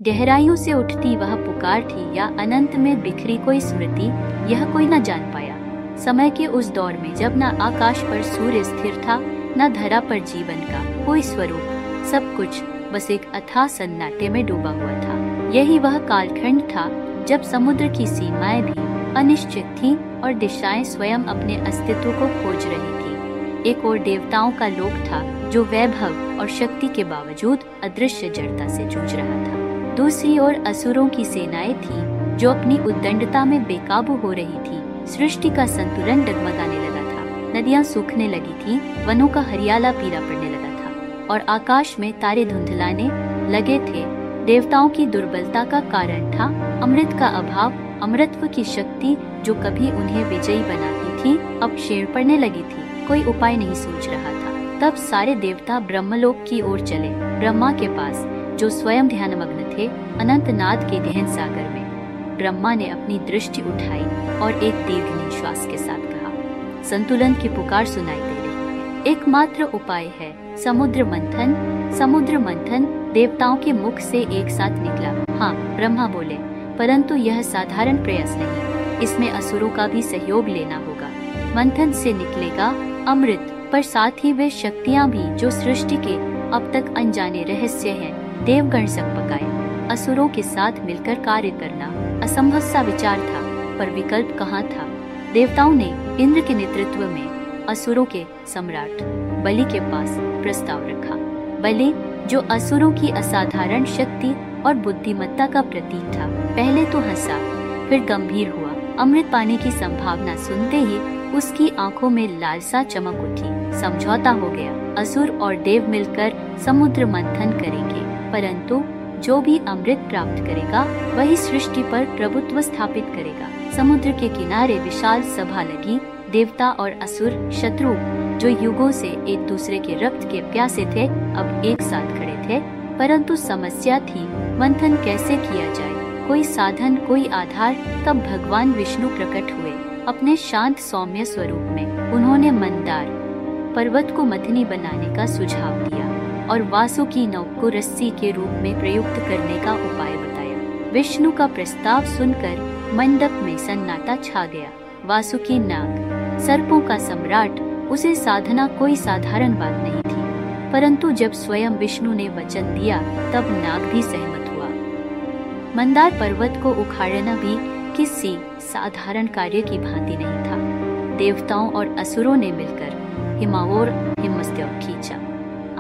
गहराइयों से उठती वह पुकार थी या अनंत में बिखरी कोई स्मृति, यह कोई न जान पाया। समय के उस दौर में जब न आकाश पर सूर्य स्थिर था, न धरा पर जीवन का कोई स्वरूप, सब कुछ बस एक अथाह सन्नाटे में डूबा हुआ था। यही वह कालखंड था जब समुद्र की सीमाएं भी अनिश्चित थीं और दिशाएं स्वयं अपने अस्तित्व को खोज रही थी। एक और देवताओं का लोक था जो वैभव और शक्ति के बावजूद अदृश्य जड़ता से जूझ रहा था। दूसरी ओर असुरों की सेनाएं थीं जो अपनी उद्दंडता में बेकाबू हो रही थी। सृष्टि का संतुलन डगमगाने लगा था, नदियां सूखने लगी थीं, वनों का हरियाला पीला पड़ने लगा था और आकाश में तारे धुंधलाने लगे थे। देवताओं की दुर्बलता का कारण था अमृत का अभाव। अमृतत्व की शक्ति जो कभी उन्हें विजयी बनाती थी, अब क्षीण पड़ने लगी थी। कोई उपाय नहीं सूझ रहा था। तब सारे देवता ब्रह्मलोक की ओर चले, ब्रह्मा के पास जो स्वयं ध्यानमग्न थे अनंतनाद के गहन सागर में। ब्रह्मा ने अपनी दृष्टि उठाई और एक दीर्घ निश्वास के साथ कहा, संतुलन की पुकार सुनाई दे रही है। एकमात्र उपाय है समुद्र मंथन। समुद्र मंथन देवताओं के मुख से एक साथ निकला। हाँ, ब्रह्मा बोले, परंतु यह साधारण प्रयास नहीं, इसमें असुरों का भी सहयोग लेना होगा। मंथन से निकलेगा अमृत, पर साथ ही वे शक्तियाँ भी जो सृष्टि के अब तक अनजाने रहस्य हैं। देवगण सक पकाए। असुरों के साथ मिलकर कार्य करना असंभव सा विचार था, पर विकल्प कहाँ था। देवताओं ने इंद्र के नेतृत्व में असुरों के सम्राट बलि के पास प्रस्ताव रखा। बलि जो असुरों की असाधारण शक्ति और बुद्धिमत्ता का प्रतीक था, पहले तो हंसा, फिर गंभीर हुआ। अमृत पाने की संभावना सुनते ही उसकी आंखों में लालसा चमक उठी। समझौता हो गया, असुर और देव मिलकर समुद्र मंथन करेंगे, परंतु जो भी अमृत प्राप्त करेगा वही सृष्टि पर प्रभुत्व स्थापित करेगा। समुद्र के किनारे विशाल सभा लगी। देवता और असुर शत्रु जो युगों से एक दूसरे के रक्त के प्यासे थे, अब एक साथ खड़े थे। परंतु समस्या थी, मंथन कैसे किया जाए। कोई साधन, कोई आधार। तब भगवान विष्णु प्रकट हुए अपने शांत सौम्य स्वरूप में। उन्होंने मंदार पर्वत को मथनी बनाने का सुझाव दिया और वासुकी नौक को रस्सी के रूप में प्रयुक्त करने का उपाय बताया। विष्णु का प्रस्ताव सुनकर मंडप में सन्नाटा छा गया। वासुकी नाग, सर्पों का सम्राट, उसे साधना कोई साधारण बात नहीं थी, परंतु जब स्वयं विष्णु ने वचन दिया तब नाग भी सहमत हुआ। मंदार पर्वत को उखाड़ना भी किसी साधारण कार्य की भांति नहीं था। देवताओं और असुरों ने मिलकर हिमावोर हिमस्त्य खींचा।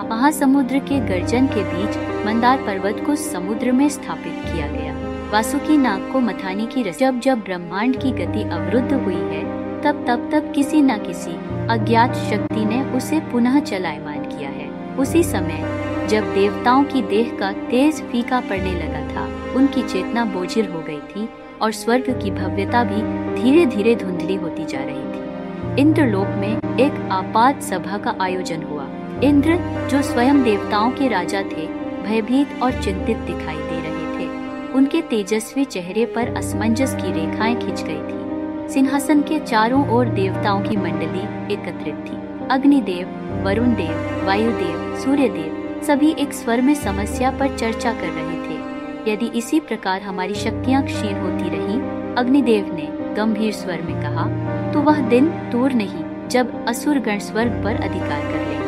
महासमुद्र के गर्जन के बीच मंदार पर्वत को समुद्र में स्थापित किया गया। वासुकी नाग को मथानी की रस्सी। जब ब्रह्मांड की गति अवरुद्ध हुई है, तब किसी न किसी अज्ञात शक्ति ने उसे पुनः चलायमान किया है। उसी समय जब देवताओं की देह का तेज फीका पड़ने लगा था, उनकी चेतना बोझिल हो गई थी और स्वर्ग की भव्यता भी धीरे धीरे धुंधली होती जा रही थी। इंद्रलोक में एक आपात सभा का आयोजन हुआ। इंद्र जो स्वयं देवताओं के राजा थे, भयभीत और चिंतित दिखाई दे रहे थे। उनके तेजस्वी चेहरे पर असमंजस की रेखाएं खिंच गई थी। सिंहासन के चारों ओर देवताओं की मंडली एकत्रित थी। अग्निदेव, वरुण देव, वायुदेव, सूर्यदेव सभी एक स्वर में समस्या पर चर्चा कर रहे थे। यदि इसी प्रकार हमारी शक्तियां क्षीण होती रही, अग्निदेव ने गंभीर स्वर में कहा, तो वह दिन दूर नहीं जब असुर गण स्वर्ग पर अधिकार कर लेंगे।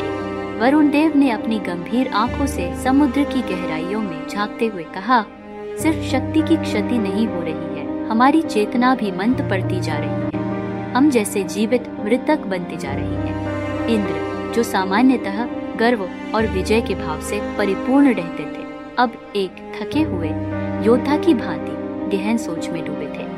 वरुण देव ने अपनी गंभीर आंखों से समुद्र की गहराइयों में झांकते हुए कहा, सिर्फ शक्ति की क्षति नहीं हो रही है, हमारी चेतना भी मंद पड़ती जा रही है। हम जैसे जीवित मृतक बनते जा रही है। इंद्र जो सामान्यतः गर्व और विजय के भाव से परिपूर्ण रहते थे, अब एक थके हुए योद्धा की भांति गहन सोच में डूबे थे।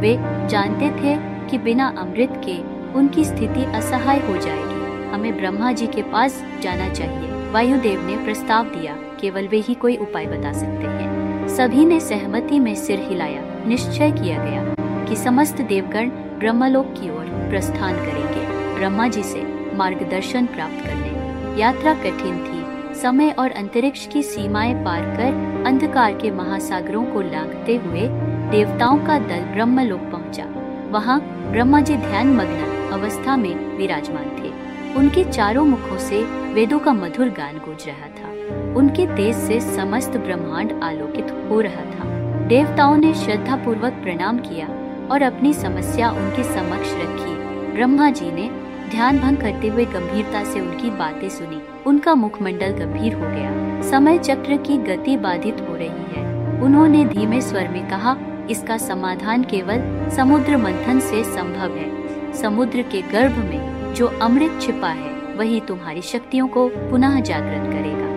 वे जानते थे कि बिना अमृत के उनकी स्थिति असहाय हो जाएगी। हमें ब्रह्मा जी के पास जाना चाहिए। वायुदेव ने प्रस्ताव दिया, केवल वे ही कोई उपाय बता सकते हैं। सभी ने सहमति में सिर हिलाया। निश्चय किया गया कि समस्त देवगण ब्रह्मलोक की ओर प्रस्थान करेंगे, ब्रह्मा जी से मार्गदर्शन प्राप्त करने। यात्रा कठिन थी। समय और अंतरिक्ष की सीमाएं पार कर अंधकार के महासागरों को लांघते हुए देवताओं का दल ब्रह्मलोक पहुंचा। वहां ब्रह्मा जी ध्यान मग्न अवस्था में विराजमान थे। उनके चारों मुखों से वेदों का मधुर गान गूंज रहा था। उनके तेज से समस्त ब्रह्मांड आलोकित हो रहा था। देवताओं ने श्रद्धा पूर्वक प्रणाम किया और अपनी समस्या उनके समक्ष रखी। ब्रह्मा जी ने ध्यान भंग करते हुए गंभीरता से उनकी बातें सुनी। उनका मुखमंडल गंभीर हो गया। समय चक्र की गति बाधित हो रही है। उन्होंने धीमे स्वर में कहा, इसका समाधान केवल समुद्र मंथन से संभव है। समुद्र के गर्भ में जो अमृत छिपा है वही तुम्हारी शक्तियों को पुनः जागृत करेगा।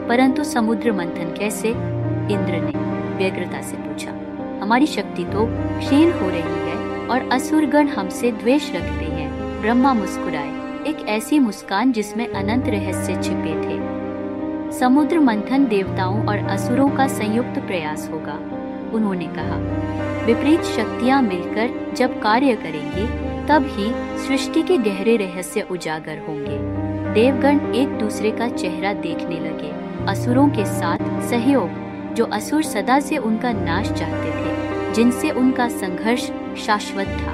परंतु समुद्र मंथन कैसे? इंद्र ने व्यग्रता से पूछा। हमारी शक्ति तो क्षीण हो रही है और असुरगण हमसे द्वेष रखते हैं। ब्रह्मा मुस्कुराए, एक ऐसी मुस्कान जिसमें अनंत रहस्य छिपे थे। समुद्र मंथन देवताओं और असुरों का संयुक्त प्रयास होगा। उन्होंने कहा, विपरीत शक्तियां मिलकर जब कार्य करेंगी तब ही सृष्टि के गहरे रहस्य उजागर होंगे। देवगण एक दूसरे का चेहरा देखने लगे। असुरों के साथ सहयोग, जो असुर सदा से उनका नाश चाहते थे, जिनसे उनका संघर्ष शाश्वत था।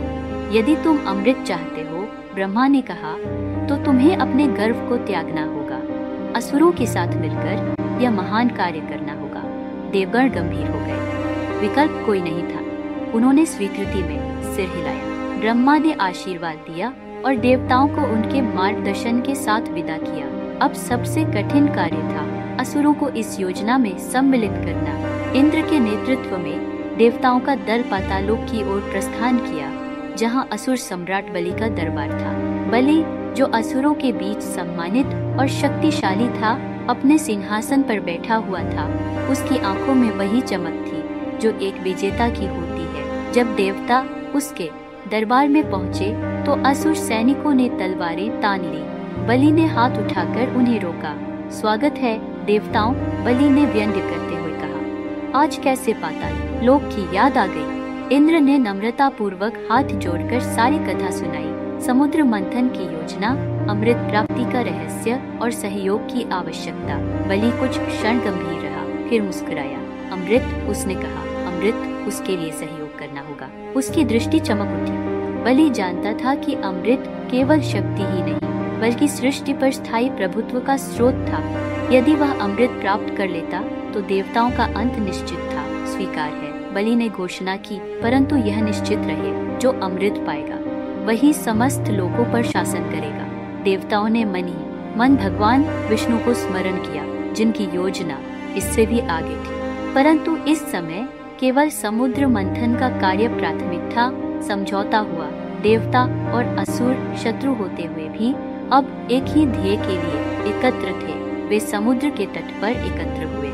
यदि तुम अमृत चाहते हो, ब्रह्मा ने कहा, तो तुम्हें अपने गर्व को त्यागना होगा। असुरों के साथ मिलकर यह महान कार्य करना होगा। देवगण गंभीर हो गए। विकल्प कोई नहीं था। उन्होंने स्वीकृति में सिर हिलाया। ब्रह्मा ने आशीर्वाद दिया और देवताओं को उनके मार्गदर्शन के साथ विदा किया। अब सबसे कठिन कार्य था असुरों को इस योजना में सम्मिलित करना। इंद्र के नेतृत्व में देवताओं का दल पातालोक की ओर प्रस्थान किया, जहां असुर सम्राट बलि का दरबार था। बलि, जो असुरों के बीच सम्मानित और शक्तिशाली था, अपने सिंहासन पर बैठा हुआ था। उसकी आंखों में वही चमक थी जो एक विजेता की होती है। जब देवता उसके दरबार में पहुँचे तो असुर सैनिकों ने तलवारें तान ली। बलि ने हाथ उठाकर उन्हें रोका। स्वागत है देवताओं, बलि ने व्यंग्य करते हुए कहा। आज कैसे पाताल लोक की याद आ गई? इंद्र ने नम्रता पूर्वक हाथ जोड़कर सारी कथा सुनाई। समुद्र मंथन की योजना, अमृत प्राप्ति का रहस्य और सहयोग की आवश्यकता। बलि कुछ क्षण गंभीर रहा, फिर मुस्कुराया। अमृत, उसने कहा, अमृत, उसके लिए सहयोग करना होगा। उसकी दृष्टि चमक उठी। बलि जानता था कि अमृत केवल शक्ति ही नहीं बल्कि सृष्टि पर स्थायी प्रभुत्व का स्रोत था। यदि वह अमृत प्राप्त कर लेता तो देवताओं का अंत निश्चित था। स्वीकार है, बलि ने घोषणा की, परंतु यह निश्चित रहे, जो अमृत पाएगा वही समस्त लोगों पर शासन करेगा। देवताओं ने मन ही मन भगवान विष्णु को स्मरण किया, जिनकी योजना इससे भी आगे थी। परंतु इस समय केवल समुद्र मंथन का कार्य प्राथमिक था। समझौता हुआ। देवता और असुर शत्रु होते हुए भी अब एक ही ध्येय के लिए एकत्र थे। वे समुद्र के तट पर एकत्र हुए।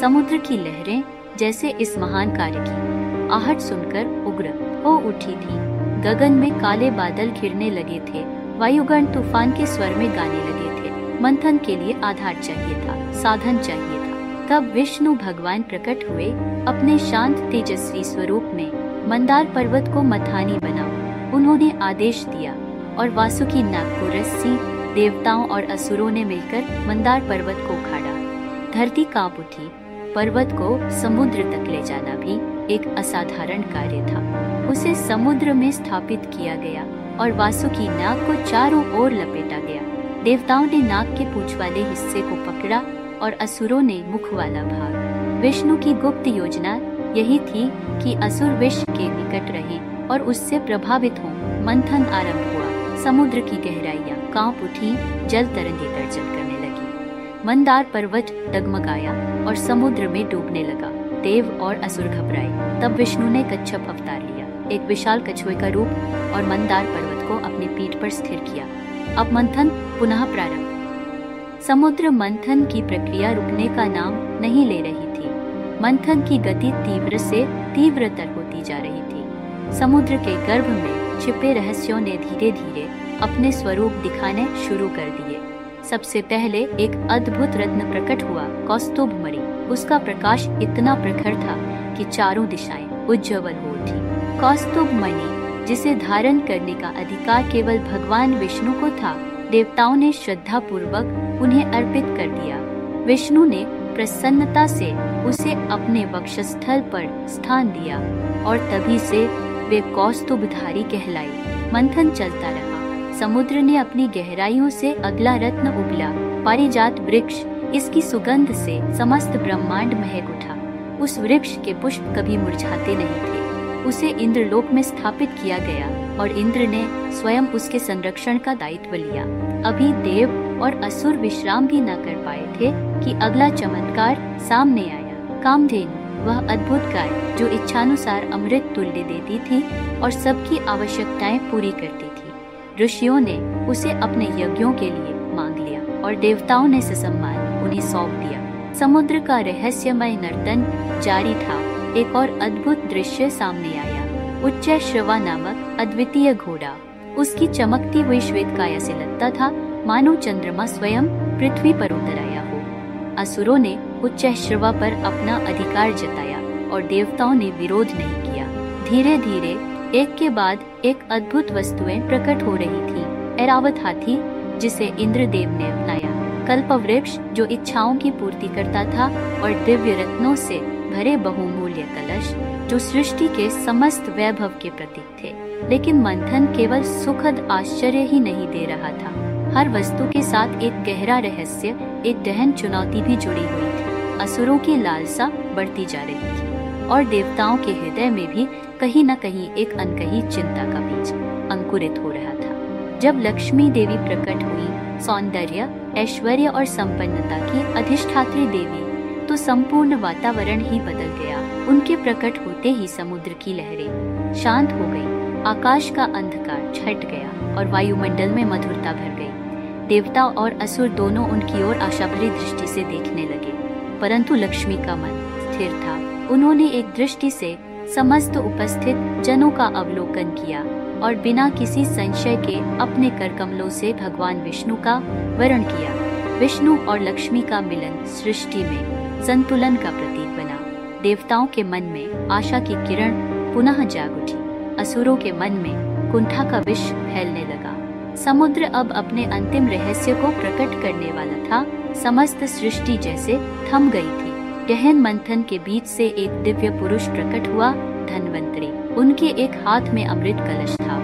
समुद्र की लहरें जैसे इस महान कार्य की आहट सुनकर उग्र हो उठी थी। गगन में काले बादल घिरने लगे थे। वायुगण तूफान के स्वर में गाने लगे थे। मंथन के लिए आधार चाहिए था, साधन चाहिए था। तब विष्णु भगवान प्रकट हुए। अपने शांत तेजस्वी स्वरूप में मंदार पर्वत को मथानी बनाओ, उन्होंने आदेश दिया और वासुकी नाग को रस्सी। देवताओं और असुरों ने मिलकर मंदार पर्वत को उखाड़ा। धरती कांप उठी। पर्वत को समुद्र तक ले जाना भी एक असाधारण कार्य था। उसे समुद्र में स्थापित किया गया और वासुकी नाग को चारों ओर लपेटा गया। देवताओं ने नाग के पूंछ वाले हिस्से को पकड़ा और असुरों ने मुख वाला भाग। विष्णु की गुप्त योजना यही थी कि असुर विष के निकट रहें और उससे प्रभावित हों। मंथन आरंभ हुआ। समुद्र की गहराइयां कांप उठी, जल तरंगे गर्जन करने लगी। मंदार पर्वत डगमगाया और समुद्र में डूबने लगा। देव और असुर घबराए। तब विष्णु ने कच्छप अवतार लिया, एक विशाल कछुए का रूप, और मंदार पर्वत को अपनी पीठ पर स्थिर किया। अब मंथन पुनः प्रारंभ। समुद्र मंथन की प्रक्रिया रुकने का नाम नहीं ले रही थी। मंथन की गति तीव्र से तीव्रतर होती जा रही थी। समुद्र के गर्भ में छिपे रहस्यों ने धीरे धीरे अपने स्वरूप दिखाने शुरू कर दिए। सबसे पहले एक अद्भुत रत्न प्रकट हुआ, कौस्तुभ मणि। उसका प्रकाश इतना प्रखर था कि चारों दिशाएं उज्ज्वल हो उठी। कौस्तुभ मणि, जिसे धारण करने का अधिकार केवल भगवान विष्णु को था, देवताओं ने श्रद्धा पूर्वक उन्हें अर्पित कर दिया। विष्णु ने प्रसन्नता से उसे अपने वक्षस्थल पर स्थान दिया और तभी से वे कौस्तुभधारी कहलाई। मंथन चलता रहा। समुद्र ने अपनी गहराइयों से अगला रत्न उगला। पारिजात वृक्ष इसकी सुगंध से समस्त ब्रह्मांड महक उठा। उस वृक्ष के पुष्प कभी मुरझाते नहीं थे। उसे इंद्रलोक में स्थापित किया गया और इंद्र ने स्वयं उसके संरक्षण का दायित्व लिया। अभी देव और असुर विश्राम भी न कर पाए थे कि अगला चमत्कार सामने आया। कामधेनु, वह अद्भुत गाय जो इच्छानुसार अमृत तुल्य देती थी और सबकी आवश्यकताएं पूरी करती थी। ऋषियों ने उसे अपने यज्ञों के लिए मांग लिया और देवताओं ने ससम्मान उन्हें सौंप दिया। समुद्र का रहस्यमय नर्तन जारी था। एक और अद्भुत दृश्य सामने आया। उच्चैश्रवा नामक अद्वितीय घोड़ा उसकी चमकती हुई श्वेत काया से लगता था मानो चंद्रमा स्वयं पृथ्वी पर उतर आया हो। असुरों ने उच्चैश्रवा पर अपना अधिकार जताया और देवताओं ने विरोध नहीं किया। धीरे धीरे एक के बाद एक अद्भुत वस्तुएं प्रकट हो रही थी। ऐरावत हाथी जिसे इंद्रदेव ने अपनाया, कल्पवृक्ष जो इच्छाओं की पूर्ति करता था और दिव्य रत्नों से भरे बहुमूल्य कलश जो सृष्टि के समस्त वैभव के प्रतीक थे। लेकिन मंथन केवल सुखद आश्चर्य ही नहीं दे रहा था। हर वस्तु के साथ एक गहरा रहस्य, एक गहन चुनौती भी जुड़ी हुई थी। असुरों की लालसा बढ़ती जा रही थी और देवताओं के हृदय में भी कहीं न कहीं एक अनकही चिंता का बीज अंकुरित हो रहा था। जब लक्ष्मी देवी प्रकट हुई, सौंदर्य, ऐश्वर्य और संपन्नता की अधिष्ठात्री देवी, तो संपूर्ण वातावरण ही बदल गया। उनके प्रकट होते ही समुद्र की लहरें शांत हो गई, आकाश का अंधकार छट गया और वायुमंडल में मधुरता भर गई। देवता और असुर दोनों उनकी ओर आशाभरी दृष्टि से देखने लगे, परंतु लक्ष्मी का मन स्थिर था। उन्होंने एक दृष्टि से समस्त उपस्थित जनों का अवलोकन किया और बिना किसी संशय के अपने करकमलों से भगवान विष्णु का वर्ण किया। विष्णु और लक्ष्मी का मिलन सृष्टि में संतुलन का प्रतीक बना। देवताओं के मन में आशा की किरण पुनः जाग उठी। असुरों के मन में कुंठा का विष फैलने लगा। समुद्र अब अपने अंतिम रहस्य को प्रकट करने वाला था। समस्त सृष्टि जैसे थम गई थी। गहन मंथन के बीच से एक दिव्य पुरुष प्रकट हुआ, धन्वंतरी। उनके एक हाथ में अमृत कलश था।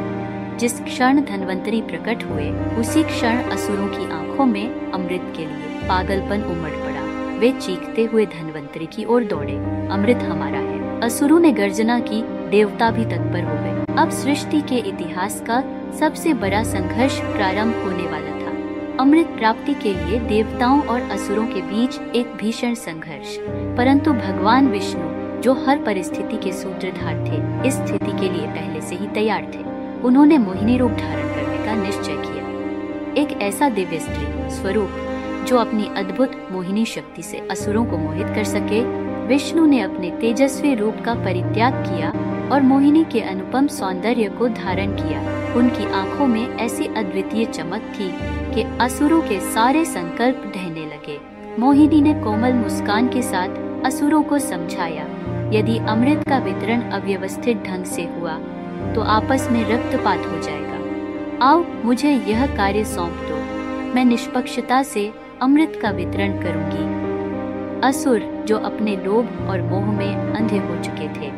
जिस क्षण धन्वंतरी प्रकट हुए, उसी क्षण असुरों की आंखों में अमृत के लिए पागलपन उमड़ पड़ा। वे चीखते हुए धन्वंतरी की ओर दौड़े, अमृत हमारा है। असुरों ने गर्जना की, देवता भी तत्पर हो गए। अब सृष्टि के इतिहास का सबसे बड़ा संघर्ष प्रारंभ होने वाला था। अमृत प्राप्ति के लिए देवताओं और असुरों के बीच एक भीषण संघर्ष। परंतु भगवान विष्णु जो हर परिस्थिति के सूत्रधार थे, इस स्थिति के लिए पहले से ही तैयार थे। उन्होंने मोहिनी रूप धारण करने का निश्चय किया। एक ऐसा दिव्य स्त्री स्वरूप जो अपनी अद्भुत मोहिनी शक्ति से असुरों को मोहित कर सके। विष्णु ने अपने तेजस्वी रूप का परित्याग किया और मोहिनी के अनुपम सौंदर्य को धारण किया। उनकी आंखों में ऐसी अद्वितीय चमक थी कि असुरों के सारे संकल्प ढहने लगे। मोहिनी ने कोमल मुस्कान के साथ असुरों को समझाया, यदि अमृत का वितरण अव्यवस्थित ढंग से हुआ तो आपस में रक्तपात हो जाएगा। आओ मुझे यह कार्य सौंप दो, मैं निष्पक्षता से अमृत का वितरण करूंगी। असुर जो अपने लोभ और मोह में अंधे हो चुके थे,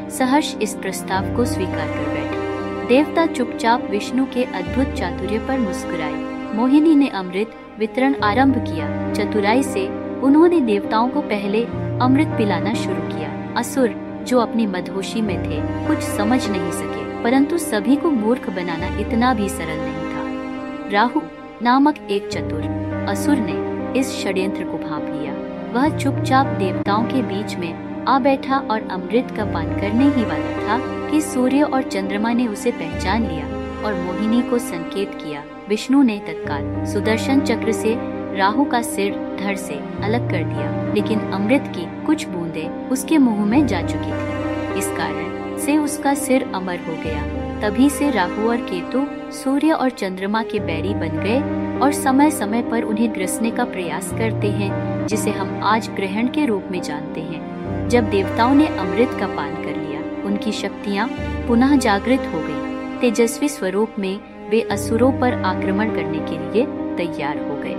सहर्ष इस प्रस्ताव को स्वीकार कर बैठे। देवता चुपचाप विष्णु के अद्भुत चातुर्य पर मुस्कुराए। मोहिनी ने अमृत वितरण आरंभ किया। चतुराई से उन्होंने देवताओं को पहले अमृत पिलाना शुरू किया। असुर जो अपनी मदहोशी में थे, कुछ समझ नहीं सके, परंतु सभी को मूर्ख बनाना इतना भी सरल नहीं था। राहु नामक एक चतुर असुर ने इस षड्यंत्र को भांप लिया। वह चुपचाप देवताओं के बीच में आ बैठा और अमृत का पान करने ही वाला था कि सूर्य और चंद्रमा ने उसे पहचान लिया और मोहिनी को संकेत किया। विष्णु ने तत्काल सुदर्शन चक्र से राहु का सिर धड़ से अलग कर दिया, लेकिन अमृत की कुछ बूंदें उसके मुंह में जा चुकी थी। इस कारण से उसका सिर अमर हो गया। तभी से राहु और केतु सूर्य और चंद्रमा के बैरी बन गए और समय समय पर उन्हें ग्रसने का प्रयास करते हैं, जिसे हम आज ग्रहण के रूप में जानते हैं। जब देवताओं ने अमृत का पान कर लिया, उनकी शक्तियां पुनः जागृत हो गई। तेजस्वी स्वरूप में वे असुरों पर आक्रमण करने के लिए तैयार हो गए।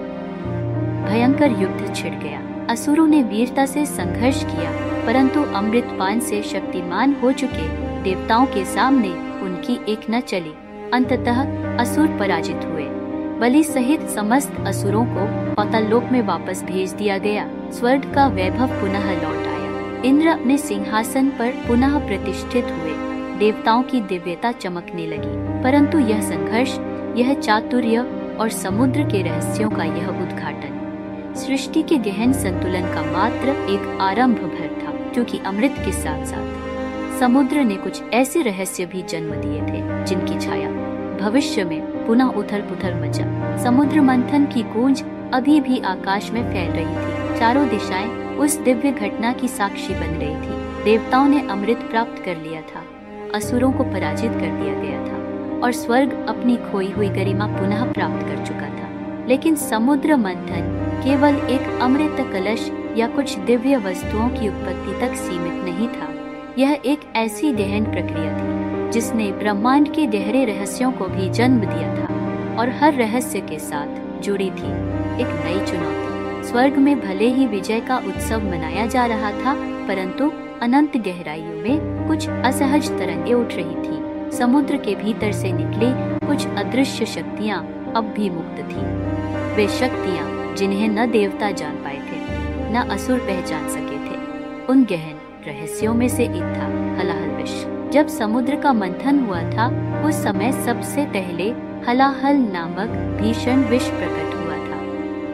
भयंकर युद्ध छिड़ गया। असुरों ने वीरता से संघर्ष किया, परंतु अमृतपान से शक्तिमान हो चुके देवताओं के सामने उनकी एक न चली। अंततः असुर पराजित हुए। बलि सहित समस्त असुरों को पाताल लोक में वापस भेज दिया गया। स्वर्ग का वैभव पुनः लौट आया। इंद्र अपने सिंहासन पर पुनः प्रतिष्ठित हुए। देवताओं की दिव्यता चमकने लगी। परंतु यह संघर्ष, यह चातुर्य और समुद्र के रहस्यों का यह उद्घाटन सृष्टि के गहन संतुलन का मात्र एक आरंभ भर था, क्योंकि अमृत के साथ साथ समुद्र ने कुछ ऐसे रहस्य भी जन्म दिए थे जिनकी छाया भविष्य में पुनः उथल पुथल मचा। समुद्र मंथन की गूंज अभी भी आकाश में फैल रही थी। चारों दिशाएं उस दिव्य घटना की साक्षी बन रही थी। देवताओं ने अमृत प्राप्त कर लिया था, असुरों को पराजित कर दिया गया था और स्वर्ग अपनी खोई हुई गरिमा पुनः प्राप्त कर चुका था। लेकिन समुद्र मंथन केवल एक अमृत कलश या कुछ दिव्य वस्तुओं की उत्पत्ति तक सीमित नहीं था। यह एक ऐसी गहन प्रक्रिया थी जिसने ब्रह्मांड के गहरे रहस्यों को भी जन्म दिया था और हर रहस्य के साथ जुड़ी थी एक नई चुनौती। स्वर्ग में भले ही विजय का उत्सव मनाया जा रहा था, परंतु अनंत गहराइयों में कुछ असहज तरंगें उठ रही थी। समुद्र के भीतर से निकली कुछ अदृश्य शक्तियां अब भी मुक्त थी। वे शक्तियां जिन्हें न देवता जान पाए थे, न असुर पहचान सके थे। उन गहन रहस्यों में से एक था हलाहल विष। जब समुद्र का मंथन हुआ था, उस समय सबसे पहले हलाहल नामक भीषण विष प्रकट हुआ था।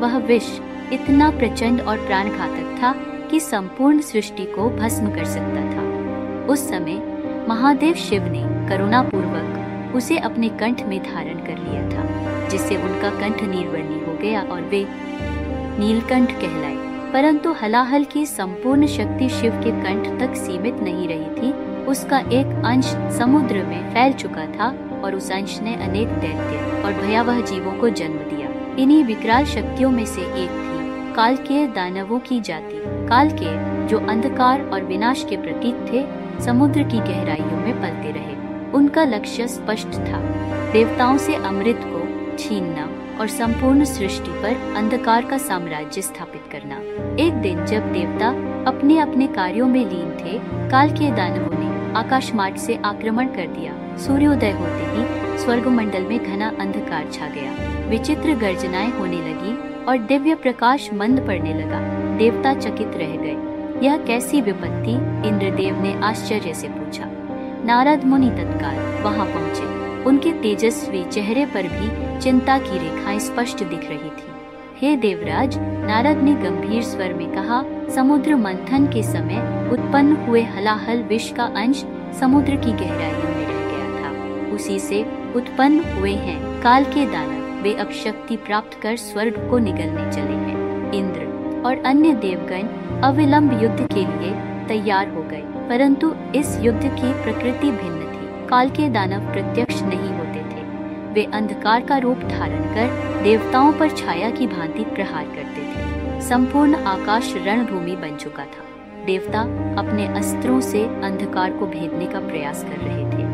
वह विष इतना प्रचंड और प्राणघातक था कि संपूर्ण सृष्टि को भस्म कर सकता था। उस समय महादेव शिव ने करुणापूर्वक उसे अपने कंठ में धारण कर लिया था, जिससे उनका कंठ नीलवर्णी हो गया और वे नीलकंठ कहलाए। परंतु हलाहल की संपूर्ण शक्ति शिव के कंठ तक सीमित नहीं रही थी। उसका एक अंश समुद्र में फैल चुका था और उस अंश ने अनेक दैत्य और भयावह जीवों को जन्म दिया। इन्हीं विकराल शक्तियों में से एक थी काल के दानवों की जाति। काल के, जो अंधकार और विनाश के प्रतीक थे, समुद्र की गहराइयों में पलते रहे। उनका लक्ष्य स्पष्ट था, देवताओं से अमृत को छीनना और संपूर्ण सृष्टि पर अंधकार का साम्राज्य स्थापित करना। एक दिन जब देवता अपने अपने कार्यों में लीन थे, काल के दानवों ने आकाश मार्ग से आक्रमण कर दिया। सूर्योदय होते ही स्वर्गमंडल में घना अंधकार छा गया। विचित्र गर्जनाएं होने लगी और दिव्य प्रकाश मंद पड़ने लगा। देवता चकित रह गए। यह कैसी विपत्ति? इंद्रदेव ने आश्चर्य से पूछा। नारद मुनि तत्काल वहां पहुंचे। उनके तेजस्वी चेहरे पर भी चिंता की रेखाएं स्पष्ट दिख रही थी। हे देवराज, नारद ने गंभीर स्वर में कहा, समुद्र मंथन के समय उत्पन्न हुए हलाहल विष का अंश समुद्र की गहराइयों में रह गया था। उसी से उत्पन्न हुए हैं काल के दानव। वे अब शक्ति प्राप्त कर स्वर्ग को निगलने चले हैं। इंद्र और अन्य देवगण अविलंब युद्ध के लिए तैयार हो गए, परंतु इस युद्ध की प्रकृति भिन्न थी। काल के दानव प्रत्यक्ष नहीं होते थे। वे अंधकार का रूप धारण कर देवताओं पर छाया की भांति प्रहार करते थे। संपूर्ण आकाश रणभूमि बन चुका था। देवता अपने अस्त्रों से अंधकार को भेदने का प्रयास कर रहे थे,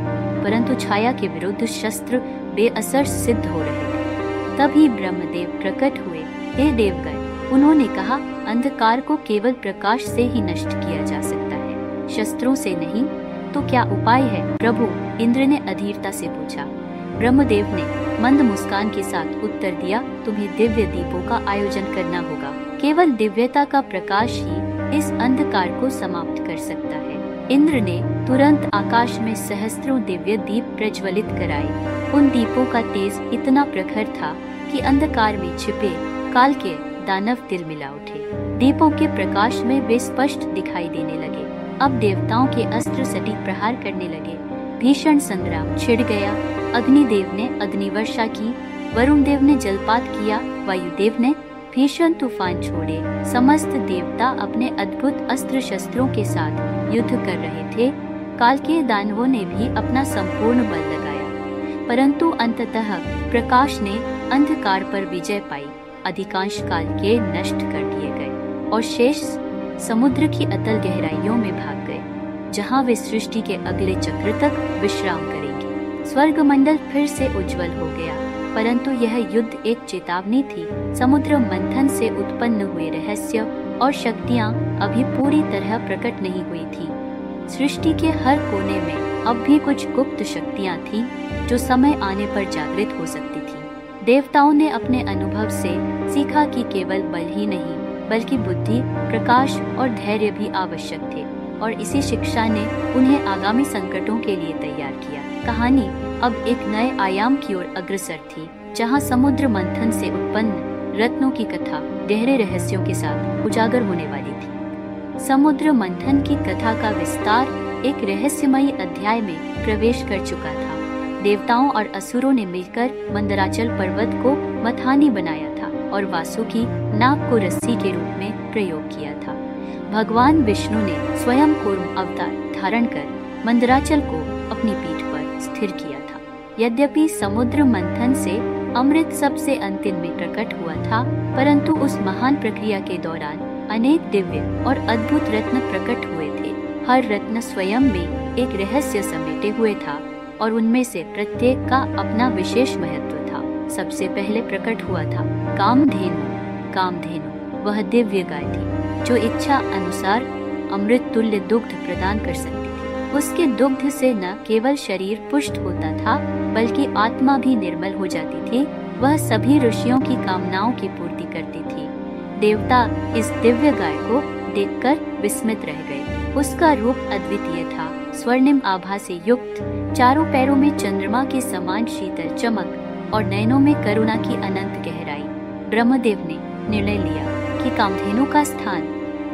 परंतु छाया के विरुद्ध शस्त्र बेअसर सिद्ध हो रहे थे। तभी ब्रह्मदेव प्रकट हुए। हे देवगण, उन्होंने कहा, अंधकार को केवल प्रकाश से ही नष्ट किया जा सकता है, शस्त्रों से नहीं। तो क्या उपाय है प्रभु? इंद्र ने अधीरता से पूछा। ब्रह्मदेव ने मंद मुस्कान के साथ उत्तर दिया, तुम्हें दिव्य दीपों का आयोजन करना होगा। केवल दिव्यता का प्रकाश ही इस अंधकार को समाप्त कर सकता है। इंद्र ने तुरंत आकाश में सहस्त्रों दिव्य दीप प्रज्वलित कराए। उन दीपों का तेज इतना प्रखर था कि अंधकार में छिपे काल के दानव तिलमिला उठे। दीपों के प्रकाश में वे स्पष्ट दिखाई देने लगे। अब देवताओं के अस्त्र सटीक प्रहार करने लगे। भीषण संग्राम छिड़ गया। अग्निदेव ने अग्निवर्षा की, वरुण देव ने जलपात किया, वायुदेव ने भीषण तूफान छोड़े। समस्त देवता अपने अद्भुत अस्त्र शस्त्रों के साथ युद्ध कर रहे थे। काल के दानवों ने भी अपना संपूर्ण बल लगाया, परंतु अंततः प्रकाश ने अंधकार पर विजय पाई। अधिकांश काल के नष्ट कर दिए गए और शेष समुद्र की अतल गहराइयों में भाग गए, जहां वे सृष्टि के अगले चक्र तक विश्राम करेंगे। स्वर्गमंडल फिर से उज्जवल हो गया, परंतु यह युद्ध एक चेतावनी थी। समुद्र मंथन से उत्पन्न हुए रहस्य और शक्तियां अभी पूरी तरह प्रकट नहीं हुई थी। सृष्टि के हर कोने में अब भी कुछ गुप्त शक्तियां थीं, जो समय आने पर जागृत हो सकती थीं। देवताओं ने अपने अनुभव से सीखा कि केवल बल ही नहीं बल्कि बुद्धि, प्रकाश और धैर्य भी आवश्यक थे, और इसी शिक्षा ने उन्हें आगामी संकटों के लिए तैयार किया। कहानी अब एक नए आयाम की ओर अग्रसर थी, जहां समुद्र मंथन से उत्पन्न रत्नों की कथा गहरे रहस्यों के साथ उजागर होने वाली थी। समुद्र मंथन की कथा का विस्तार एक रहस्यमयी अध्याय में प्रवेश कर चुका था। देवताओं और असुरों ने मिलकर मंदराचल पर्वत को मथानी बनाया था और वासुकी नाग को रस्सी के रूप में प्रयोग किया था। भगवान विष्णु ने स्वयं कूर्म अवतार धारण कर मंदराचल को अपनी पीठ पर स्थिर किया था। यद्यपि समुद्र मंथन से अमृत सबसे अंतिम में प्रकट हुआ था, परंतु उस महान प्रक्रिया के दौरान अनेक दिव्य और अद्भुत रत्न प्रकट हुए थे। हर रत्न स्वयं में एक रहस्य समेटे हुए था और उनमें से प्रत्येक का अपना विशेष महत्व था। सबसे पहले प्रकट हुआ था कामधेनु। कामधेनु वह दिव्य गाय थी जो इच्छा अनुसार अमृत तुल्य दुग्ध प्रदान कर सकती थी। उसके दुग्ध से न केवल शरीर पुष्ट होता था बल्कि आत्मा भी निर्मल हो जाती थी। वह सभी ऋषियों की कामनाओं की पूर्ति करती थी। देवता इस दिव्य गाय को देखकर विस्मित रह गए। उसका रूप अद्वितीय था, स्वर्णिम आभा से युक्त, चारों पैरों में चंद्रमा के समान शीतल चमक और नयनों में करुणा की अनंत गहराई। ब्रह्मदेव ने निर्णय लिया कि कामधेनु का स्थान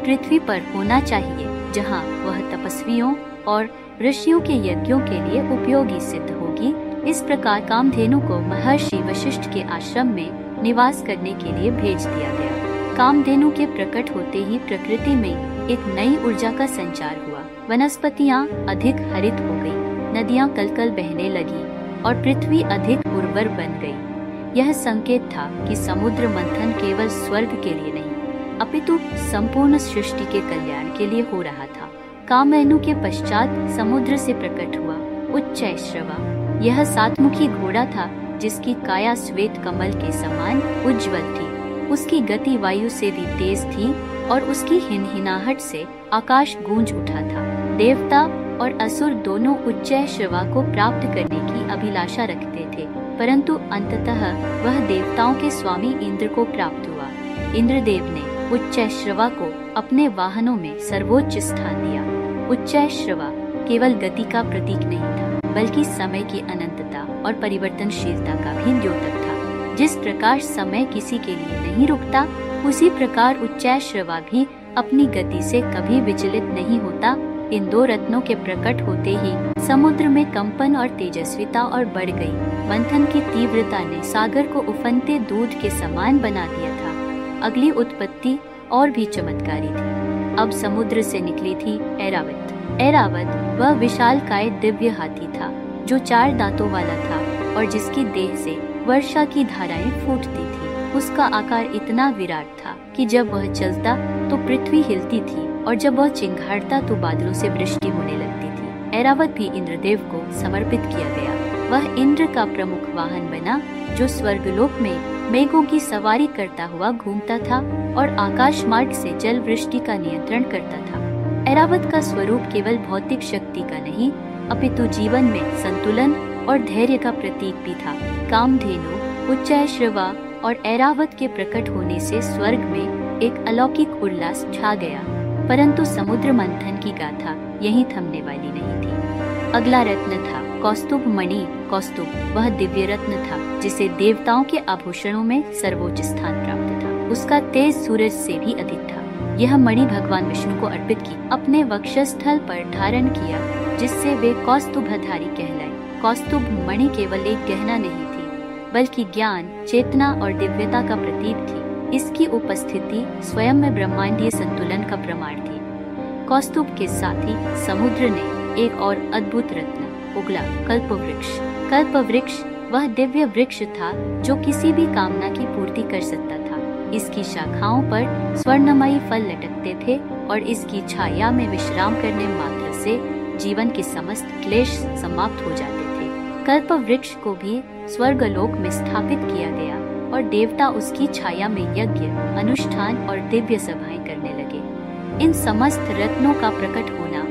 पृथ्वी पर होना चाहिए, जहां वह तपस्वियों और ऋषियों के यज्ञों के लिए उपयोगी सिद्ध होगी। इस प्रकार कामधेनु को महर्षि वशिष्ठ के आश्रम में निवास करने के लिए भेज दिया गया। कामधेनु के प्रकट होते ही प्रकृति में एक नई ऊर्जा का संचार हुआ। वनस्पतियां अधिक हरित हो गई, नदियां कलकल बहने लगी और पृथ्वी अधिक उर्वर बन गई। यह संकेत था कि समुद्र मंथन केवल स्वर्ग के लिए नहीं अपितु संपूर्ण सृष्टि के कल्याण के लिए हो रहा था। कामधेनु के पश्चात समुद्र से प्रकट हुआ उच्चैःश्रवा। यह सातमुखी घोड़ा था जिसकी काया श्वेत कमल के समान उज्ज्वल थी। उसकी गति वायु से भी तेज थी और उसकी हिनहिनाहट से आकाश गूंज उठा था। देवता और असुर दोनों उच्चैःश्रवा को प्राप्त करने की अभिलाषा रखते थे, परंतु अंततः वह देवताओं के स्वामी इंद्र को प्राप्त हुआ। इंद्रदेव ने उच्चैःश्रवा को अपने वाहनों में सर्वोच्च स्थान दिया। उच्चैःश्रवा केवल गति का प्रतीक नहीं था, बल्कि समय की अनंतता और परिवर्तनशीलता का भी द्योतक था। जिस प्रकार समय किसी के लिए नहीं रुकता, उसी प्रकार उच्चैःश्रवा भी अपनी गति से कभी विचलित नहीं होता। इन दो रत्नों के प्रकट होते ही समुद्र में कंपन और तेजस्विता और बढ़ गई। मंथन की तीव्रता ने सागर को उफनते दूध के समान बना दिया था। अगली उत्पत्ति और भी चमत्कारी थी। अब समुद्र से निकली थी ऐरावत। ऐरावत वह विशालकाय दिव्य हाथी था जो 4 दांतों वाला था और जिसकी देह से वर्षा की धाराएं फूटती थी। उसका आकार इतना विराट था कि जब वह चलता तो पृथ्वी हिलती थी और जब वह चिंगाड़ता तो बादलों से वृष्टि होने लगती थी। ऐरावत भी इंद्रदेव को समर्पित किया गया। वह इंद्र का प्रमुख वाहन बना जो स्वर्गलोक में मेघों की सवारी करता हुआ घूमता था और आकाश मार्ग से जल वृष्टि का नियंत्रण करता था। ऐरावत का स्वरूप केवल भौतिक शक्ति का नहीं अपितु जीवन में संतुलन और धैर्य का प्रतीक भी था। कामधेनु, उच्चैःश्रवा और ऐरावत के प्रकट होने से स्वर्ग में एक अलौकिक उल्लास छा गया, परंतु समुद्र मंथन की गाथा यहीं थमने वाली नहीं थी। अगला रत्न था कौस्तुभ मणि। कौस्तुभ वह दिव्य रत्न था जिसे देवताओं के आभूषणों में सर्वोच्च स्थान प्राप्त था। उसका तेज सूरज से भी अधिक था। यह मणि भगवान विष्णु को अर्पित की अपने वक्षस्थल पर धारण किया, जिससे वे कौस्तुभधारी कहलाए। कौस्तुभ मणि केवल एक गहना नहीं थी, बल्कि ज्ञान, चेतना और दिव्यता का प्रतीक थी। इसकी उपस्थिति स्वयं में ब्रह्मांडीय संतुलन का प्रमाण थी। कौस्तुभ के साथ ही समुद्र ने एक और अद्भुत रत्न उगला, कल्पवृक्ष। कल्पवृक्ष वह दिव्य वृक्ष था जो किसी भी कामना की पूर्ति कर सकता था। इसकी शाखाओं पर स्वर्णमयी फल लटकते थे और इसकी छाया में विश्राम करने मात्र से जीवन के समस्त क्लेश समाप्त हो जाते थे। कल्पवृक्ष को भी स्वर्गलोक में स्थापित किया गया और देवता उसकी छाया में यज्ञ, अनुष्ठान और दिव्य सभाएं करने लगे। इन समस्त रत्नों का प्रकट होना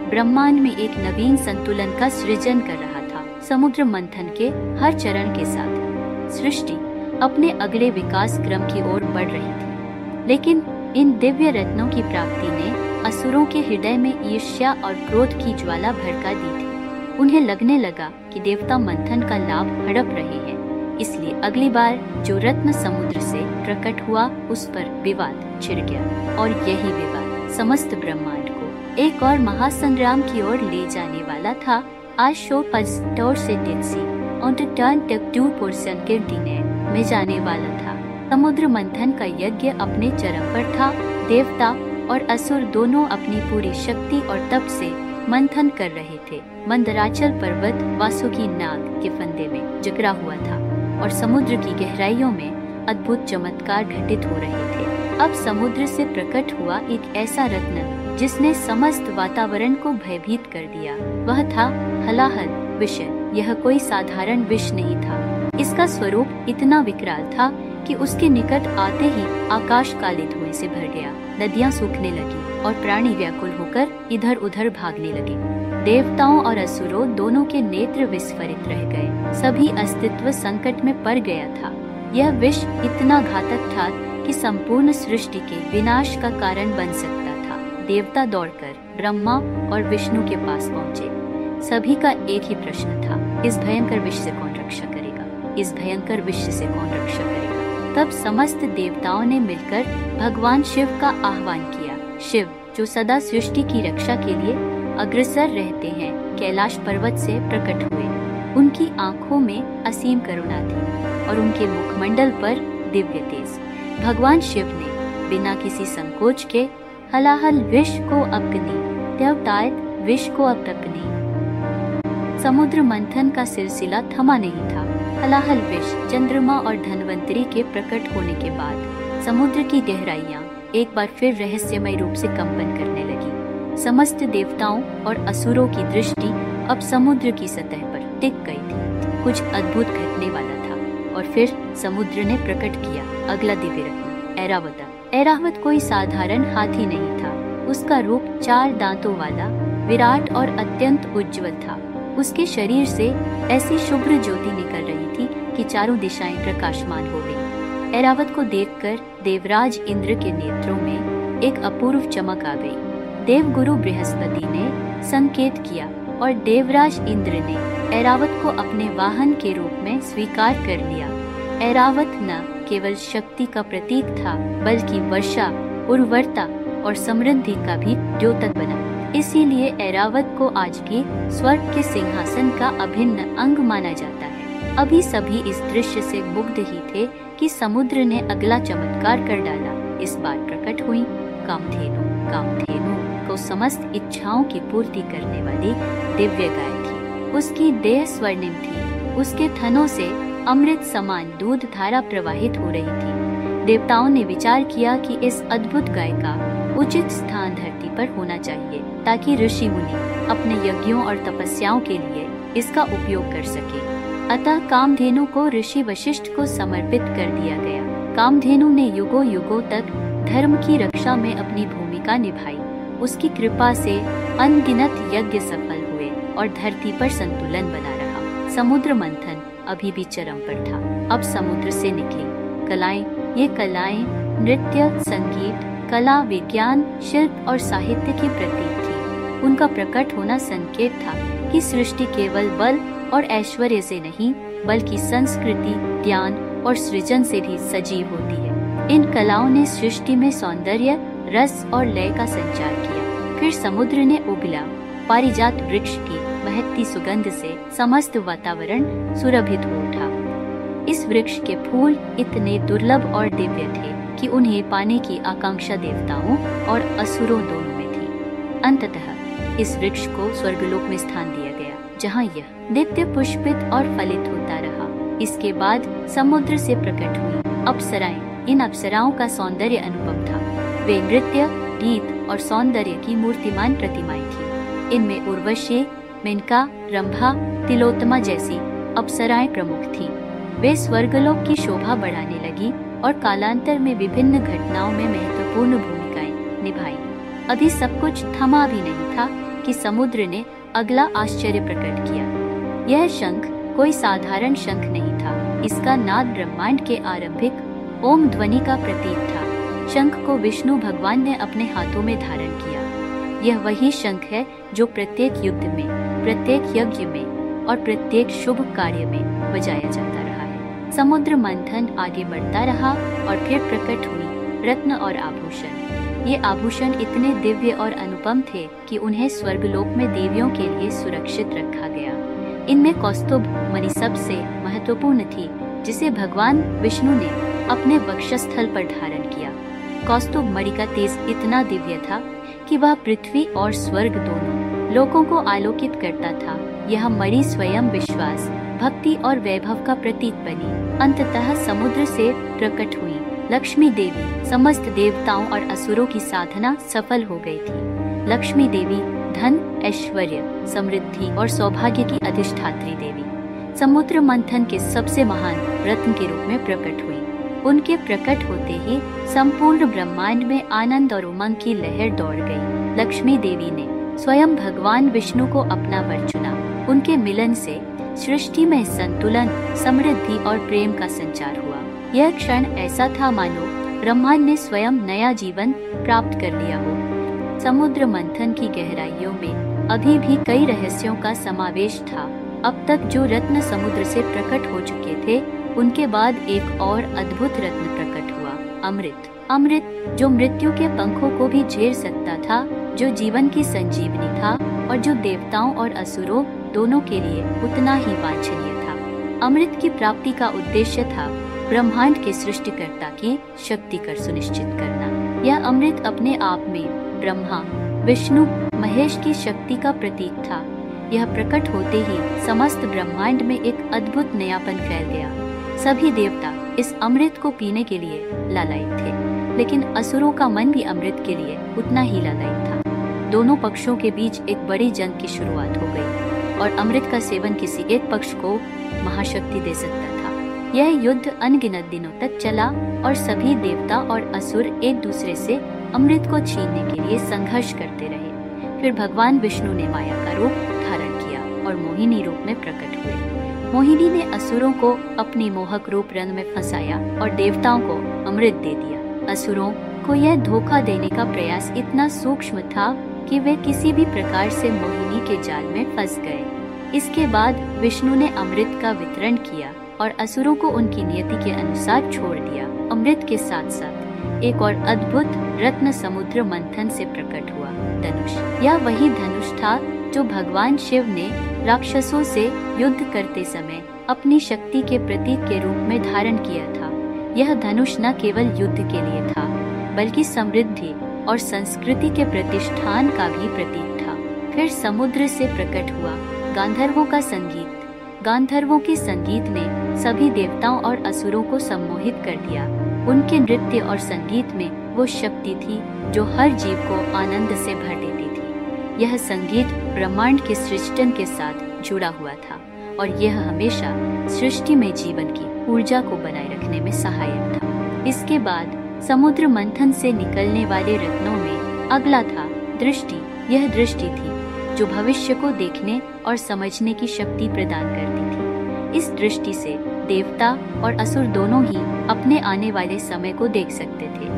ब्रह्मांड में एक नवीन संतुलन का सृजन कर रहा था। समुद्र मंथन के हर चरण के साथ सृष्टि अपने अगले विकास क्रम की ओर बढ़ रही थी। लेकिन इन दिव्य रत्नों की प्राप्ति ने असुरों के हृदय में ईर्ष्या और क्रोध की ज्वाला भड़का दी थी। उन्हें लगने लगा कि देवता मंथन का लाभ हड़प रहे हैं, इसलिए अगली बार जो रत्न समुद्र से प्रकट हुआ उस पर विवाद छिड़ गया, और यही विवाद समस्त ब्रह्मांड को एक और महासंग्राम की ओर ले जाने वाला था। आज शो पस्टोर से टिट्सी और टर्न तक 2% के दिने में जाने वाला था। समुद्र मंथन का यज्ञ अपने चरम पर था। देवता और असुर दोनों अपनी पूरी शक्ति और तप से मंथन कर रहे थे। मंदराचल पर्वत वासुकी नाग के फंदे में जकड़ा हुआ था और समुद्र की गहराइयों में अद्भुत चमत्कार घटित हो रहे थे। अब समुद्र से प्रकट हुआ एक ऐसा रत्न जिसने समस्त वातावरण को भयभीत कर दिया। वह था हलाहल विष। यह कोई साधारण विष नहीं था। इसका स्वरूप इतना विकराल था कि उसके निकट आते ही आकाश काले धुएं से भर गया। नदियां सूखने लगी और प्राणी व्याकुल होकर इधर उधर भागने लगे। देवताओं और असुरों दोनों के नेत्र विस्फारित रह गए। सभी अस्तित्व संकट में पड़ गया था। यह विष इतना घातक था कि संपूर्ण सृष्टि के विनाश का कारण बन सकता था। देवता दौड़कर ब्रह्मा और विष्णु के पास पहुँचे। सभी का एक ही प्रश्न था, इस भयंकर विष से कौन रक्षा करेगा? इस भयंकर विष से कौन रक्षा करेगा? तब समस्त देवताओं ने मिलकर भगवान शिव का आह्वान किया। शिव, जो सदा सृष्टि की रक्षा के लिए अग्रसर रहते हैं, कैलाश पर्वत से प्रकट हुए। उनकी आंखों में असीम करुणा थी और उनके मुखमंडल पर दिव्य तेज। भगवान शिव ने बिना किसी संकोच के हलाहल विष को अपनी देवतायत विष को अपनी। समुद्र मंथन का सिलसिला थमा नहीं था। हलाहल विष चंद्रमा और धन्वंतरी के प्रकट होने के बाद समुद्र की गहराइयां एक बार फिर रहस्यमय रूप से कंपन करने लगी। समस्त देवताओं और असुरों की दृष्टि अब समुद्र की सतह पर टिक गई थी। कुछ अद्भुत घटने वाला था और फिर समुद्र ने प्रकट किया अगला दिव्य रत्न, ऐरावत। ऐरावत कोई साधारण हाथी नहीं था। उसका रूप 4 दांतों वाला, विराट और अत्यंत उज्जवल था। उसके शरीर से ऐसी शुभ्र ज्योति निकल रही थी कि चारों दिशाएं प्रकाशमान हो गई। ऐरावत को देखकर देवराज इंद्र के नेत्रों में एक अपूर्व चमक आ गई। देवगुरु बृहस्पति ने संकेत किया और देवराज इंद्र ने ऐरावत को अपने वाहन के रूप में स्वीकार कर लिया। ऐरावत न केवल शक्ति का प्रतीक था, बल्कि वर्षा, उर्वरता और समृद्धि का भी द्योतक बना। इसीलिए ऐरावत को आज के स्वर्ग के सिंहासन का अभिन्न अंग माना जाता है। अभी सभी इस दृश्य से मुग्ध ही थे कि समुद्र ने अगला चमत्कार कर डाला। इस बार प्रकट हुई कामधेनु। कामधेनु को समस्त इच्छाओं की पूर्ति करने वाली दिव्य गाय थी। उसकी देह स्वर्णिम थी। उसके थनों से अमृत समान दूध धारा प्रवाहित हो रही थी। देवताओं ने विचार किया कि इस अद्भुत गाय का उचित स्थान धरती पर होना चाहिए ताकि ऋषि मुनि अपने यज्ञों और तपस्याओं के लिए इसका उपयोग कर सके। अतः कामधेनु को ऋषि वशिष्ठ को समर्पित कर दिया गया। कामधेनु ने युगों युगों तक धर्म की रक्षा में अपनी भूमिका निभाई। उसकी कृपा से अनगिनत यज्ञ सफल हुए और धरती पर संतुलन बना रहा। समुद्र मंथन अभी भी चरम पर था। अब समुद्र से निकली कलाएं, ये कलाएं नृत्य, संगीत, कला, विज्ञान, शिल्प और साहित्य की प्रतीक थी। उनका प्रकट होना संकेत था कि सृष्टि केवल बल और ऐश्वर्य से नहीं, बल्कि संस्कृति, ज्ञान और सृजन से भी सजीव होती है। इन कलाओं ने सृष्टि में सौंदर्य, रस और लय का संचार किया। फिर समुद्र ने उबला। पारिजात वृक्ष की महकती सुगंध से समस्त वातावरण सुरभित हो उठा। इस वृक्ष के फूल इतने दुर्लभ और दिव्य थे कि उन्हें पाने की आकांक्षा देवताओं और असुरों दोनों में थी। अंततः इस वृक्ष को स्वर्गलोक में स्थान दिया गया, जहाँ यह नित्य पुष्पित और फलित होता रहा। इसके बाद समुद्र से प्रकट हुई अप्सराएं। इन अप्सराओं का सौंदर्य अनुपम था। वे नृत्य, गीत और सौंदर्य की मूर्तिमान प्रतिमाएं थीं। इनमें उर्वशी, मेनका, रंभा, तिलोत्तमा जैसी अप्सराएं प्रमुख थीं। वे स्वर्गलोक की शोभा बढ़ाने लगी और कालांतर में विभिन्न घटनाओं में महत्वपूर्ण भूमिकाएं निभाई। अभी सब कुछ थमा भी नहीं था कि समुद्र ने अगला आश्चर्य प्रकट किया। यह शंख कोई साधारण शंख नहीं था। इसका नाद ब्रह्मांड के आरंभिक ओम ध्वनि का प्रतीक था। शंख को विष्णु भगवान ने अपने हाथों में धारण किया। यह वही शंख है जो प्रत्येक युद्ध में, प्रत्येक यज्ञ में और प्रत्येक शुभ कार्य में बजाया जाता रहा है। समुद्र मंथन आगे बढ़ता रहा और फिर प्रकट हुई रत्न और आभूषण। ये आभूषण इतने दिव्य और अनुपम थे कि उन्हें स्वर्गलोक में देवियों के लिए सुरक्षित रखा गया। इनमें कौस्तुभ मणि सबसे महत्वपूर्ण थी, जिसे भगवान विष्णु ने अपने वक्षस्थल पर धारण किया। कौस्तुभ मणि का तेज इतना दिव्य था कि वह पृथ्वी और स्वर्ग दोनों लोकों को आलोकित करता था। यह मणि स्वयं विश्वास, भक्ति और वैभव का प्रतीक बनी। अंततः समुद्र से प्रकट हुई लक्ष्मी देवी समस्त देवताओं और असुरों की साधना सफल हो गई थी। लक्ष्मी देवी धन, ऐश्वर्य, समृद्धि और सौभाग्य की अधिष्ठात्री देवी समुद्र मंथन के सबसे महान रत्न के रूप में प्रकट हुई। उनके प्रकट होते ही संपूर्ण ब्रह्मांड में आनंद और उमंग की लहर दौड़ गई। लक्ष्मी देवी ने स्वयं भगवान विष्णु को अपना वर चुना। उनके मिलन से सृष्टि में संतुलन, समृद्धि और प्रेम का संचार हुआ। यह क्षण ऐसा था मानो ब्रह्मांड ने स्वयं नया जीवन प्राप्त कर लिया हो। समुद्र मंथन की गहराइयों में अभी भी कई रहस्यों का समावेश था। अब तक जो रत्न समुद्र से प्रकट हो चुके थे, उनके बाद एक और अद्भुत रत्न प्रकट हुआ, अमृत। अमृत जो मृत्यु के पंखों को भी झेल सकता था, जो जीवन की संजीवनी था और जो देवताओं और असुरों दोनों के लिए उतना ही वांछनीय था। अमृत की प्राप्ति का उद्देश्य था ब्रह्मांड के सृष्टिकर्ता की शक्ति कर सुनिश्चित करना। यह अमृत अपने आप में ब्रह्मा, विष्णु, महेश की शक्ति का प्रतीक था। यह प्रकट होते ही समस्त ब्रह्मांड में एक अद्भुत नयापन फैल गया। सभी देवता इस अमृत को पीने के लिए लालायित थे, लेकिन असुरों का मन भी अमृत के लिए उतना ही लालायित था। दोनों पक्षों के बीच एक बड़ी जंग की शुरुआत हो गई और अमृत का सेवन किसी एक पक्ष को महाशक्ति दे सकता था। यह युद्ध अनगिनत दिनों तक चला और सभी देवता और असुर एक दूसरे से अमृत को छीनने के लिए संघर्ष करते रहे। फिर भगवान विष्णु ने माया का रूप धारण किया और मोहिनी रूप में प्रकट हुए। मोहिनी ने असुरों को अपनी मोहक रूप रंग में फंसाया और देवताओं को अमृत दे दिया। असुरों को यह धोखा देने का प्रयास इतना सूक्ष्म था कि वे किसी भी प्रकार से मोहिनी के जाल में फंस गए। इसके बाद विष्णु ने अमृत का वितरण किया और असुरों को उनकी नियति के अनुसार छोड़ दिया। अमृत के साथ साथ एक और अद्भुत रत्न समुद्र मंथन से प्रकट हुआ, धनुष। यह वही धनुष था जो भगवान शिव ने राक्षसों से युद्ध करते समय अपनी शक्ति के प्रतीक के रूप में धारण किया था। यह धनुष न केवल युद्ध के लिए था, बल्कि समृद्धि और संस्कृति के प्रतिष्ठान का भी प्रतीक था। फिर समुद्र से प्रकट हुआ गांधर्वों का संगीत। गांधर्वों के संगीत ने सभी देवताओं और असुरों को सम्मोहित कर दिया। उनके नृत्य और संगीत में वो शक्ति थी जो हर जीव को आनंद से भर देती थी। यह संगीत ब्रह्मांड के सृजन के साथ जुड़ा हुआ था और यह हमेशा सृष्टि में जीवन की ऊर्जा को बनाए रखने में सहायक था। इसके बाद समुद्र मंथन से निकलने वाले रत्नों में अगला था दृष्टि। यह दृष्टि थी जो भविष्य को देखने और समझने की शक्ति प्रदान करती थी। इस दृष्टि से देवता और असुर दोनों ही अपने आने वाले समय को देख सकते थे,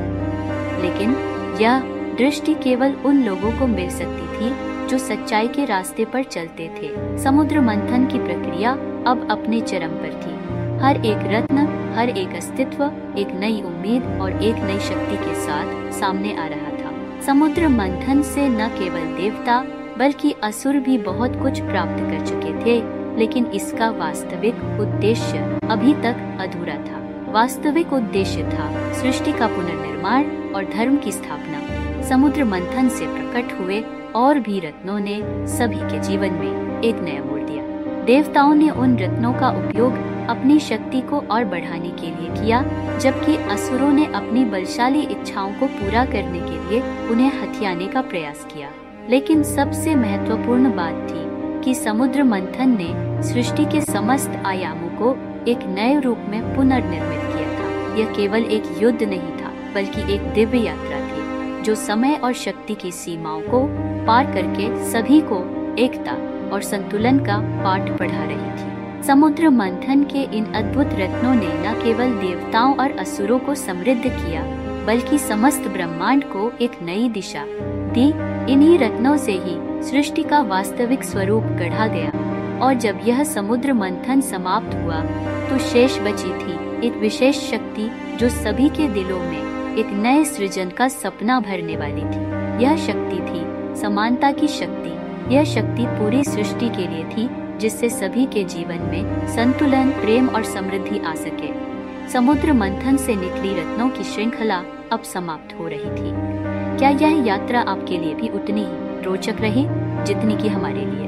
लेकिन यह दृष्टि केवल उन लोगों को मिल सकती थी जो सच्चाई के रास्ते पर चलते थे। समुद्र मंथन की प्रक्रिया अब अपने चरम पर थी। हर एक रत्न, हर एक अस्तित्व एक नई उम्मीद और एक नई शक्ति के साथ सामने आ रहा था। समुद्र मंथन से न केवल देवता बल्कि असुर भी बहुत कुछ प्राप्त कर चुके थे, लेकिन इसका वास्तविक उद्देश्य अभी तक अधूरा था। वास्तविक उद्देश्य था सृष्टि का पुनर्निर्माण और धर्म की स्थापना। समुद्र मंथन से प्रकट हुए और भी रत्नों ने सभी के जीवन में एक नया मोड़ दिया। देवताओं ने उन रत्नों का उपयोग अपनी शक्ति को और बढ़ाने के लिए किया, जबकि असुरों ने अपनी बलशाली इच्छाओं को पूरा करने के लिए उन्हें हथियाने का प्रयास किया। लेकिन सबसे महत्वपूर्ण बात थी कि समुद्र मंथन ने सृष्टि के समस्त आयामों को एक नए रूप में पुनर्निर्मित किया था। यह केवल एक युद्ध नहीं था, बल्कि एक दिव्य यात्रा थी जो समय और शक्ति की सीमाओं को पार करके सभी को एकता और संतुलन का पाठ पढ़ा रही थी। समुद्र मंथन के इन अद्भुत रत्नों ने न केवल देवताओं और असुरों को समृद्ध किया, बल्कि समस्त ब्रह्मांड को एक नई दिशा दी। इन्हीं रत्नों से ही सृष्टि का वास्तविक स्वरूप गढ़ा गया। और जब यह समुद्र मंथन समाप्त हुआ तो शेष बची थी एक विशेष शक्ति जो सभी के दिलों में एक नए सृजन का सपना भरने वाली थी। यह शक्ति थी समानता की शक्ति। यह शक्ति पूरी सृष्टि के लिए थी, जिससे सभी के जीवन में संतुलन, प्रेम और समृद्धि आ सके। समुद्र मंथन से निकली रत्नों की श्रृंखला अब समाप्त हो रही थी। क्या यह यात्रा आपके लिए भी उतनी ही रोचक रही जितनी कि हमारे लिए?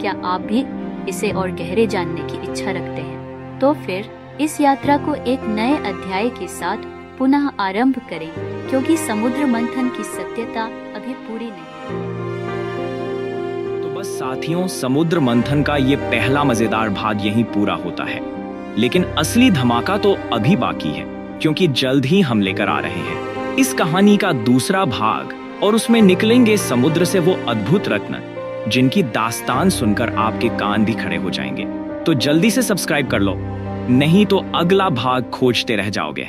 क्या आप भी इसे और गहरे जानने की इच्छा रखते हैं? तो फिर इस यात्रा को एक नए अध्याय के साथ पुनः आरंभ करें, क्योंकि समुद्र मंथन की सत्यता अभी पूरी नहीं। तो बस साथियों, समुद्र मंथन का ये पहला मजेदार भाग यहीं पूरा होता है, लेकिन असली धमाका तो अभी बाकी है, क्योंकि जल्द ही हम लेकर आ रहे हैं इस कहानी का दूसरा भाग, और उसमें निकलेंगे समुद्र से वो अद्भुत रत्न जिनकी दास्तान सुनकर आपके कान भी खड़े हो जाएंगे। तो जल्दी से सब्सक्राइब कर लो, नहीं तो अगला भाग खोजते रह जाओगे।